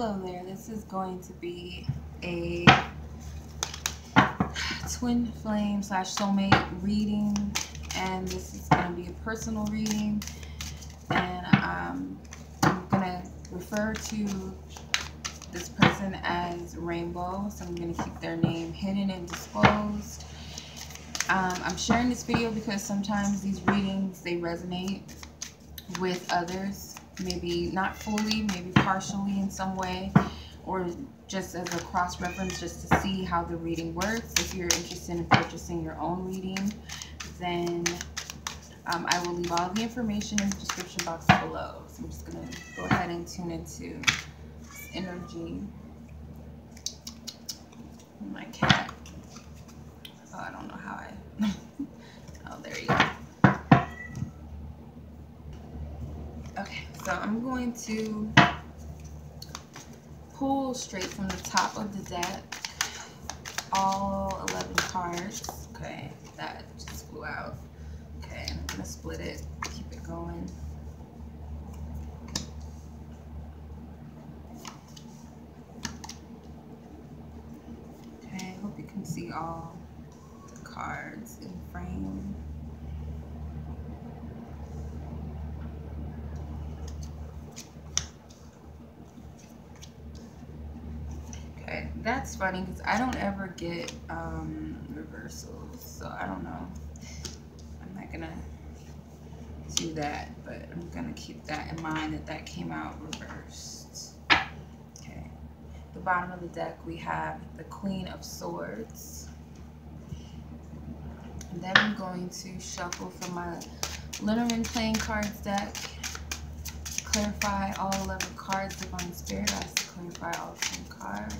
Hello there, this is going to be a twin flame / soulmate reading, and this is going to be a personal reading, and I'm going to refer to this person as Rainbow, so I'm going to keep their name hidden and disclosed. I'm sharing this video because sometimes these readings, they resonate with others, maybe not fully, maybe partially in some way, or just as a cross-reference, just to see how the reading works. If you're interested in purchasing your own reading, then I will leave all the information in the description box below. So I'm just going to go ahead and tune into this energy. My cat. Oh, I don't know how I... Oh, there you go. Okay, so I'm going to pull straight from the top of the deck all 11 cards. Okay, that just flew out. Okay, and I'm going to split it, keep it going. Okay, I hope you can see all the cards in frame. Okay, that's funny because I don't ever get reversals, so I don't know. I'm not gonna do that, but I'm gonna keep that in mind that that came out reversed. Okay, at the bottom of the deck we have the Queen of Swords, and then I'm going to shuffle from my Lenormand playing cards deck to clarify all 11 cards. Divine Spirit has to clarify all 10 cards.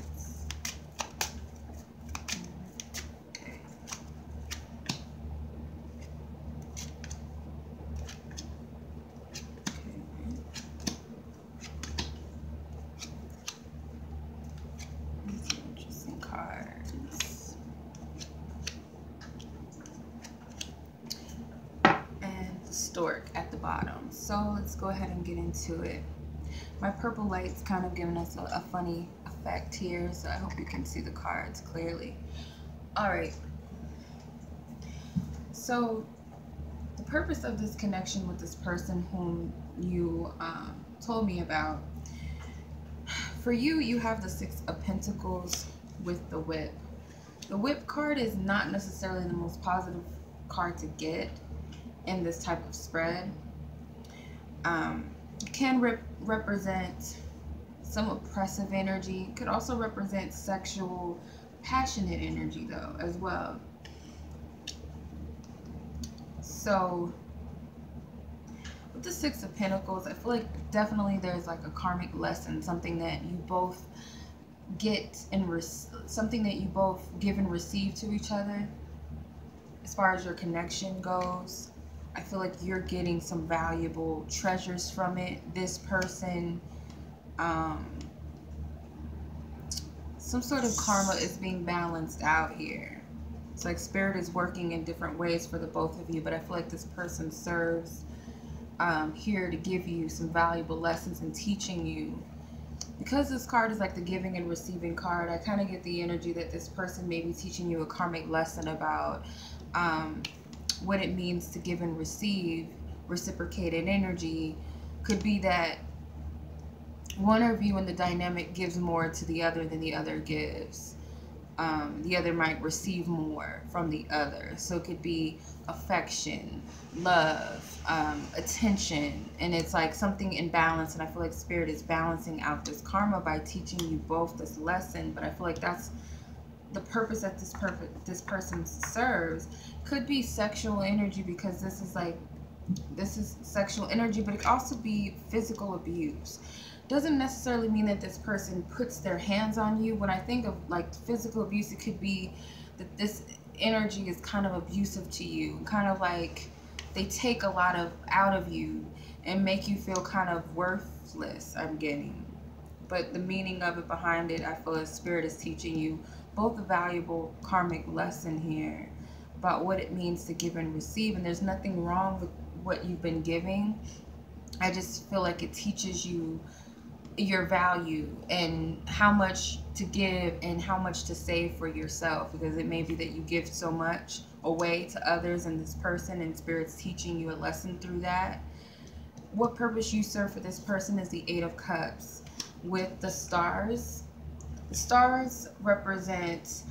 Stork at the bottom. So let's go ahead and get into it. My purple light's kind of giving us a funny effect here, so I hope you can see the cards clearly. Alright, so the purpose of this connection with this person whom you told me about, for you, you have the Six of Pentacles with the Whip. The Whip card is not necessarily the most positive card to get in this type of spread. It can represent some oppressive energy. It could also represent sexual, passionate energy though as well. So with the Six of Pentacles, I feel like definitely there's like a karmic lesson, something that you both get and something that you both give and receive to each other. As far as your connection goes, I feel like you're getting some valuable treasures from it. This person, some sort of karma is being balanced out here. It's like Spirit is working in different ways for the both of you, but I feel like this person serves here to give you some valuable lessons and teaching you. Because this card is like the giving and receiving card, I kind of get the energy that this person may be teaching you a karmic lesson about what it means to give and receive reciprocated energy. Could be that one of you in the dynamic gives more to the other than the other gives. The other might receive more from the other. So it could be affection, love, attention, and it's like something in balance. And I feel like Spirit is balancing out this karma by teaching you both this lesson. But I feel like that's the purpose that this person serves. Could be sexual energy, because this is sexual energy, but it could also be physical abuse. Doesn't necessarily mean that this person puts their hands on you. When I think of like physical abuse, it could be that this energy is kind of abusive to you, kind of like they take a lot out of you and make you feel kind of worthless, I'm getting. But the meaning of it behind it, I feel like Spirit is teaching you both a valuable karmic lesson here about what it means to give and receive. And there's nothing wrong with what you've been giving. I just feel like it teaches you your value and how much to give and how much to save for yourself, because it may be that you give so much away to others and this person, and Spirit's teaching you a lesson through that. What purpose you serve for this person is the Eight of Cups with the stars. The stars represent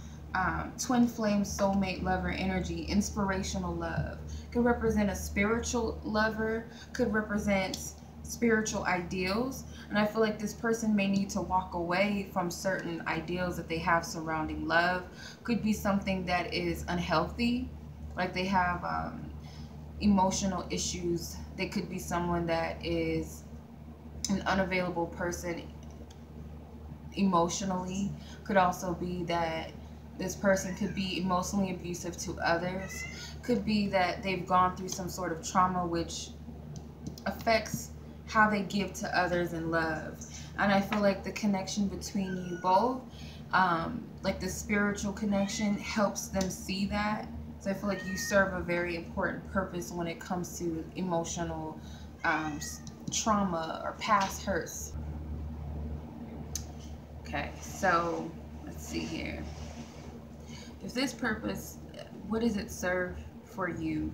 twin flame, soulmate, lover energy, inspirational love. Could represent a spiritual lover, could represent spiritual ideals. And I feel like this person may need to walk away from certain ideals that they have surrounding love. Could be something that is unhealthy, like they have emotional issues. They could be someone that is an unavailable person emotionally. Could also be that this person could be emotionally abusive to others. Could be that they've gone through some sort of trauma which affects how they give to others in love. And I feel like the connection between you both, like the spiritual connection, helps them see that. So I feel like you serve a very important purpose when it comes to emotional trauma or past hurts. Okay, so let's see here. If this purpose, what does it serve for you?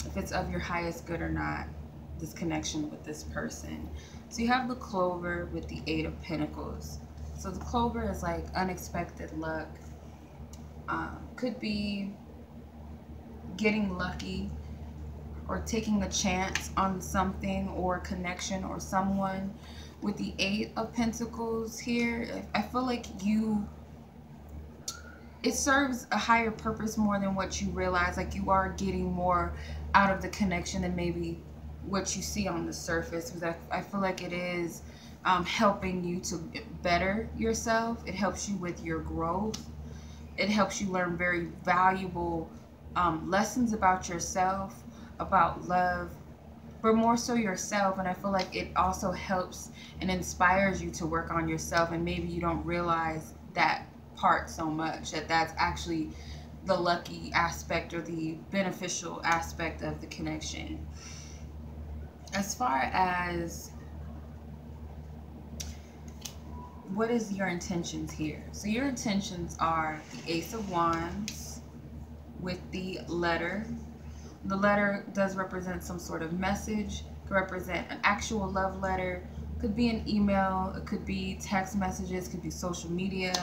If it's of your highest good or not, this connection with this person. So you have the clover with the Eight of Pentacles. So the clover is like unexpected luck. Could be getting lucky or taking a chance on something or connection or someone. With the Eight of Pentacles here, I feel like it serves a higher purpose more than what you realize. Like you are getting more out of the connection than maybe what you see on the surface. Because I feel like it is helping you to better yourself. It helps you with your growth. It helps you learn very valuable lessons about yourself, about love, but more so yourself. And I feel like it also helps and inspires you to work on yourself, and maybe you don't realize that part so much, that that's actually the lucky aspect or the beneficial aspect of the connection. As far as what is your intentions here? So your intentions are the Ace of Wands with the letter. The letter does represent some sort of message. It could represent an actual love letter. It could be an email. It could be text messages. It could be social media.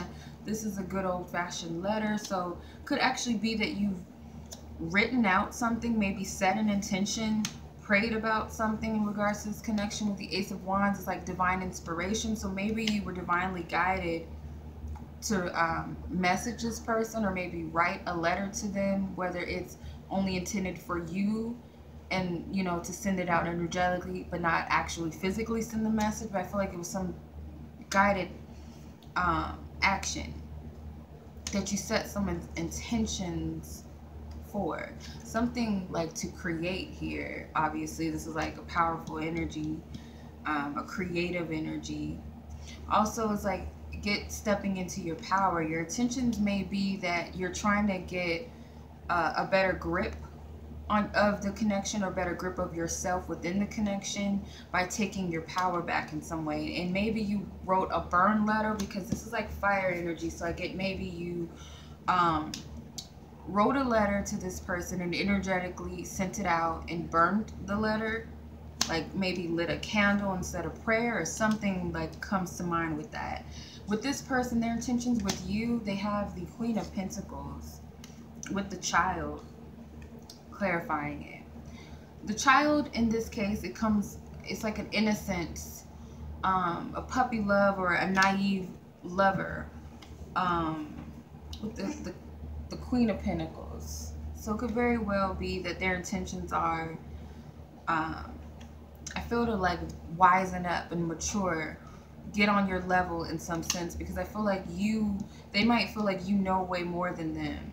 This is a good old-fashioned letter. So it could actually be that you've written out something, maybe set an intention, prayed about something in regards to this connection. With the Ace of Wands, it's like divine inspiration. So maybe you were divinely guided to message this person, or maybe write a letter to them, whether it's only intended for you and, you know, to send it out energetically, but not actually physically send the message. But I feel like it was some guided action that you set some intentions for. Something like to create here. Obviously, this is like a powerful energy, a creative energy. Also, it's like stepping into your power. Your intentions may be that you're trying to get a better grip of the connection, or better grip of yourself within the connection by taking your power back in some way. And maybe you wrote a burn letter, because this is like fire energy. So I get maybe you wrote a letter to this person and energetically sent it out and burned the letter, like maybe lit a candle instead of prayer, or something like comes to mind with that. With this person, their intentions with you, they have the Queen of Pentacles with the child, clarifying it. The child in this case, it's like an innocence, a puppy love, or a naive lover, with the Queen of Pentacles. So it could very well be that their intentions are, I feel, to like wisen up and mature, get on your level in some sense, because I feel like they might feel like you know way more than them.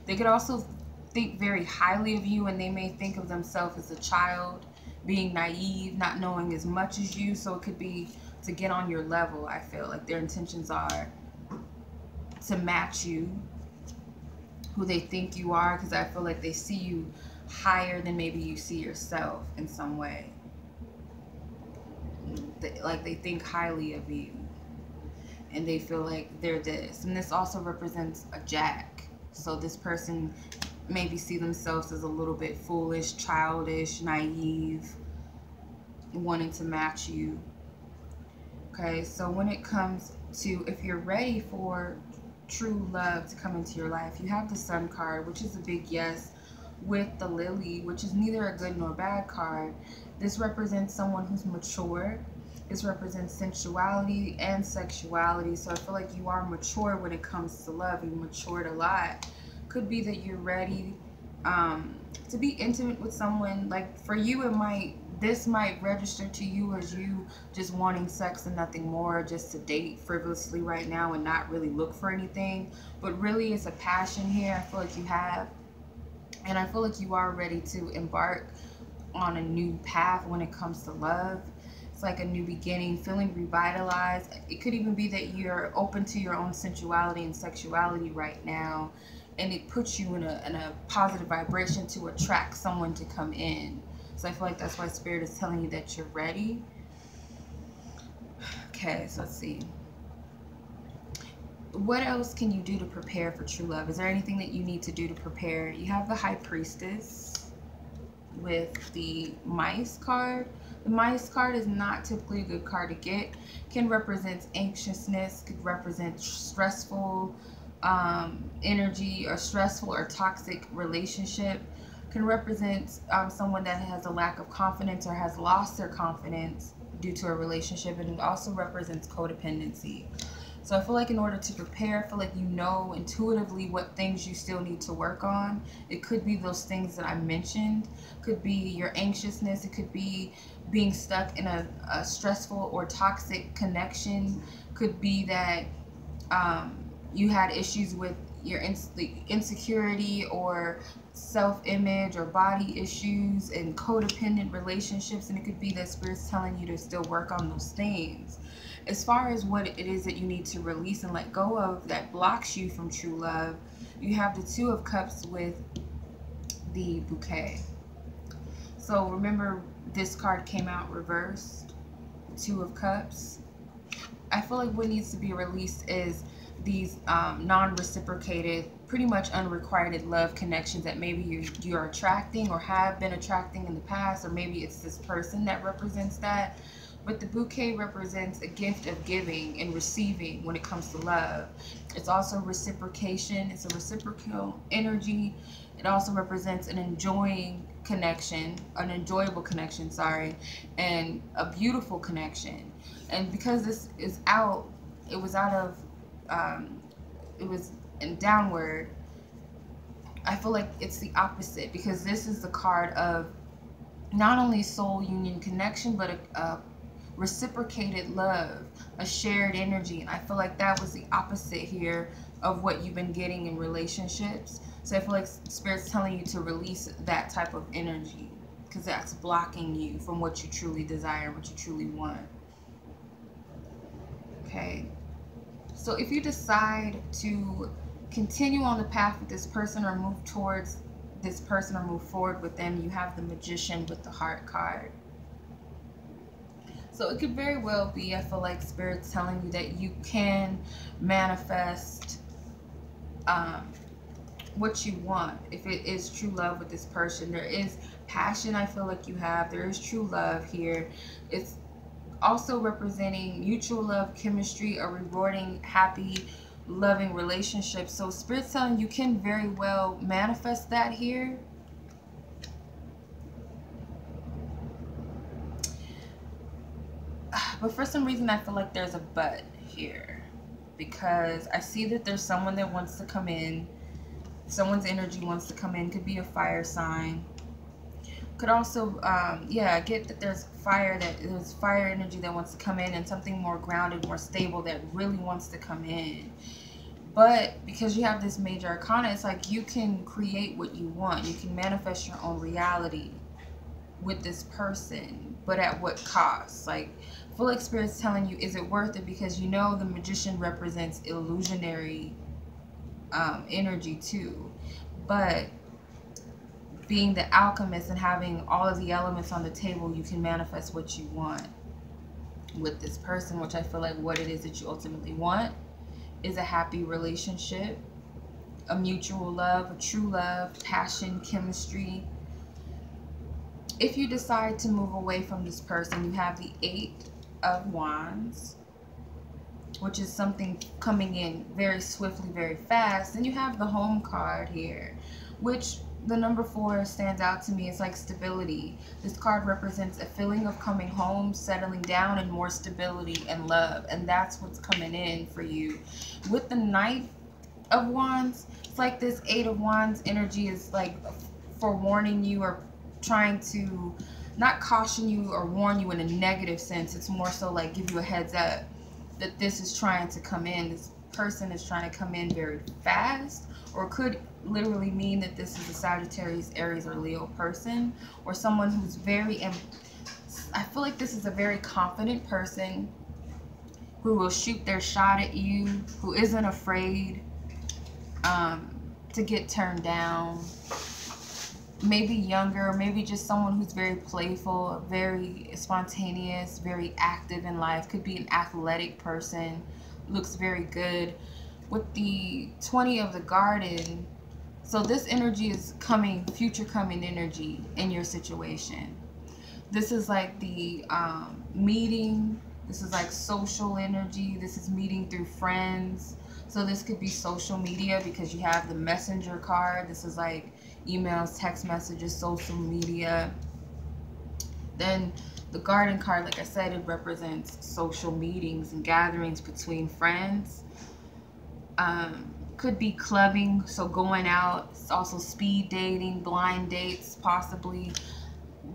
They could also think very highly of you, and they may think of themselves as a child, being naive, not knowing as much as you. So it could be to get on your level. I feel like their intentions are to match you, who they think you are, because I feel like they see you higher than maybe you see yourself in some way. like they think highly of you, and they feel like they're this. And this also represents a Jack. So this person maybe see themselves as a little bit foolish, childish, naive, wanting to match you. Okay, so when it comes to if you're ready for true love to come into your life, you have the Sun card, which is a big yes, with the Lily, which is neither a good nor bad card. This represents someone who's mature. This represents sensuality and sexuality. So I feel like you are mature when it comes to love. You matured a lot. Could be that you're ready to be intimate with someone. Like for you, this might register to you as you just wanting sex and nothing more, just to date frivolously right now and not really look for anything. But really it's a passion here I feel like you have. And I feel like you are ready to embark on a new path when it comes to love. It's like a new beginning, feeling revitalized. It could even be that you're open to your own sensuality and sexuality right now, and it puts you in a positive vibration to attract someone to come in. So I feel like that's why Spirit is telling you that you're ready. Okay, so let's see. What else can you do to prepare for true love? Is there anything that you need to do to prepare? You have the High Priestess with the Mice card. The Mice card is not typically a good card to get. Can represent anxiousness, could represent stressful energy or stressful or toxic relationship. Can represent someone that has a lack of confidence or has lost their confidence due to a relationship. And it also represents codependency. So I feel like in order to prepare, I feel like you know intuitively what things you still need to work on. It could be those things that I mentioned. Could be your anxiousness. It could be being stuck in a stressful or toxic connection. Could be that you had issues with your insecurity or self-image or body issues and codependent relationships. And it could be that Spirit's telling you to still work on those things. As far as what it is that you need to release and let go of that blocks you from true love, you have the Two of Cups with the Bouquet. So remember, this card came out reversed, Two of Cups. I feel like what needs to be released is these non-reciprocated, pretty much unrequited love connections that maybe you're attracting or have been attracting in the past, or maybe it's this person that represents that. But the bouquet represents a gift of giving and receiving when it comes to love. It's also reciprocation. It's a reciprocal energy. It also represents an enjoyable connection, and a beautiful connection. And because this is out, it was in downward, I feel like it's the opposite, because this is the card of not only soul union connection, but a reciprocated love, a shared energy. And I feel like that was the opposite here of what you've been getting in relationships. So I feel like Spirit's telling you to release that type of energy, because that's blocking you from what you truly desire, what you truly want. Okay, so if you decide to continue on the path with this person or move towards this person or move forward with them, you have the Magician with the Heart card. So it could very well be, I feel like Spirit's telling you that you can manifest what you want if it is true love with this person. There is passion I feel like you have. There is true love here. It's also representing mutual love, chemistry, a rewarding, happy, loving relationship. So Spirit's telling you can very well manifest that here. But for some reason, I feel like there's a but here, because I see that there's someone that wants to come in. Someone's energy wants to come in. Could be a fire sign. Could also, yeah, I get that there's fire energy that wants to come in, and something more grounded, more stable that really wants to come in. But because you have this major arcana, it's like you can create what you want. You can manifest your own reality with this person, but at what cost? Like, I feel like Spirit's telling you, is it worth it? Because you know the Magician represents illusionary energy too. But being the alchemist and having all of the elements on the table, you can manifest what you want with this person, which I feel like what it is that you ultimately want is a happy relationship, a mutual love, a true love, passion, chemistry. If you decide to move away from this person, you have the 8 of Wands, which is something coming in very swiftly, very fast. Then you have the Home card here, which the number 4 stands out to me. It's like stability. This card represents a feeling of coming home, settling down, and more stability and love. And that's what's coming in for you. With the Knight of Wands, it's like this 8 of Wands energy is like forewarning you or trying to not caution you or warn you in a negative sense. It's more so like give you a heads up that this is trying to come in. This person is trying to come in very fast, or could literally mean that this is a Sagittarius, Aries, or Leo person, or someone who's very, I feel like this is a very confident person who will shoot their shot at you, who isn't afraid to get turned down. Maybe younger, maybe just someone who's very playful, very spontaneous, very active in life. Could be an athletic person, looks very good. With the 20 of the Garden, so this energy is coming, future coming energy in your situation. This is like the meeting. This is like social energy. This is meeting through friends. So this could be social media because you have the Messenger card. This is like emails, text messages, social media. Then the Garden card, like I said, it represents social meetings and gatherings between friends. Could be clubbing, so going out. It's also speed dating, blind dates possibly.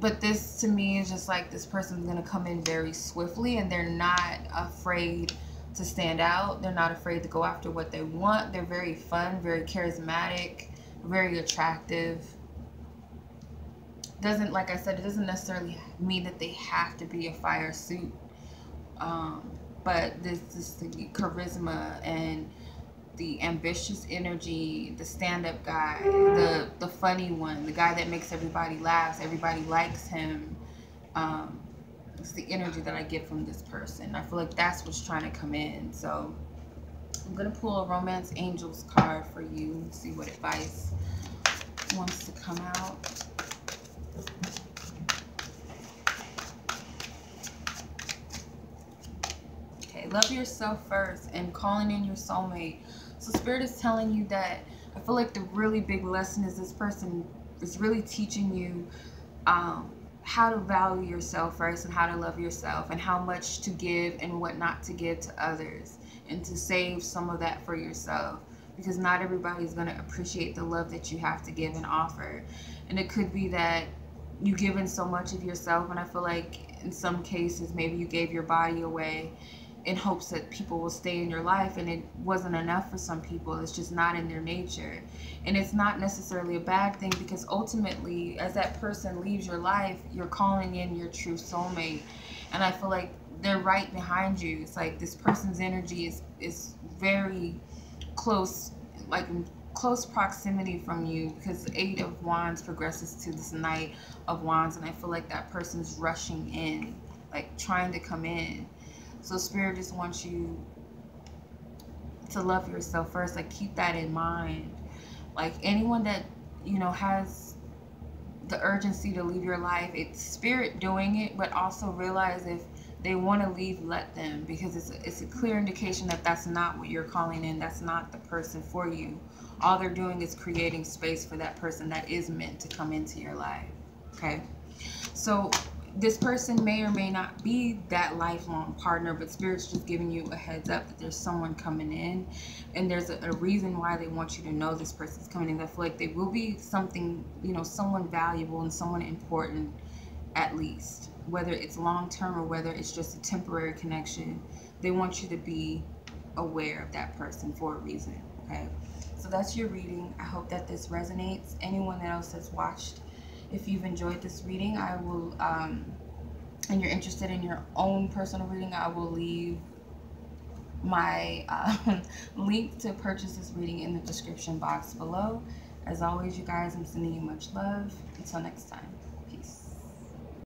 But this to me is just like this person's going to come in very swiftly, and they're not afraid to stand out. They're not afraid to go after what they want. They're very fun, very charismatic, very attractive. Doesn't, like I said, it doesn't necessarily mean that they have to be a fire suit. But this the charisma and the ambitious energy, the stand-up guy, the funny one, the guy that makes everybody laugh, everybody likes him. It's the energy that I get from this person. I feel like that's what's trying to come in. So I'm going to pull a Romance Angels card for you and see what advice wants to come out. Okay, love yourself first and calling in your soulmate. So Spirit is telling you that I feel like the really big lesson is this person is really teaching you how to value yourself first and how to love yourself and how much to give and what not to give to others, and to save some of that for yourself, because not everybody's going to appreciate the love that you have to give and offer. And it could be that you've given so much of yourself, and I feel like in some cases maybe you gave your body away in hopes that people will stay in your life, and it wasn't enough for some people. It's just not in their nature. And it's not necessarily a bad thing, because ultimately as that person leaves your life, you're calling in your true soulmate. And I feel like they're right behind you. It's like this person's energy is very close, like in close proximity from you, because the 8 of Wands progresses to this Knight of Wands, and I feel like that person's rushing in, like trying to come in. So Spirit just wants you to love yourself first. Like, keep that in mind. Like, anyone that, you know, has the urgency to leave your life, it's Spirit doing it, but also realize if they want to leave, let them, because it's a clear indication that that's not what you're calling in. That's not the person for you. All they're doing is creating space for that person that is meant to come into your life. Okay? So this person may or may not be that lifelong partner, but Spirit's just giving you a heads up that there's someone coming in, and there's a reason why they want you to know this person's coming in. I feel like they will be something, you know, someone valuable and someone important, at least. Whether it's long-term or whether it's just a temporary connection, they want you to be aware of that person for a reason, okay? So that's your reading. I hope that this resonates. Anyone else that's watched, if you've enjoyed this reading, I will, and you're interested in your own personal reading, I will leave my link to purchase this reading in the description box below. As always, you guys, I'm sending you much love. Until next time.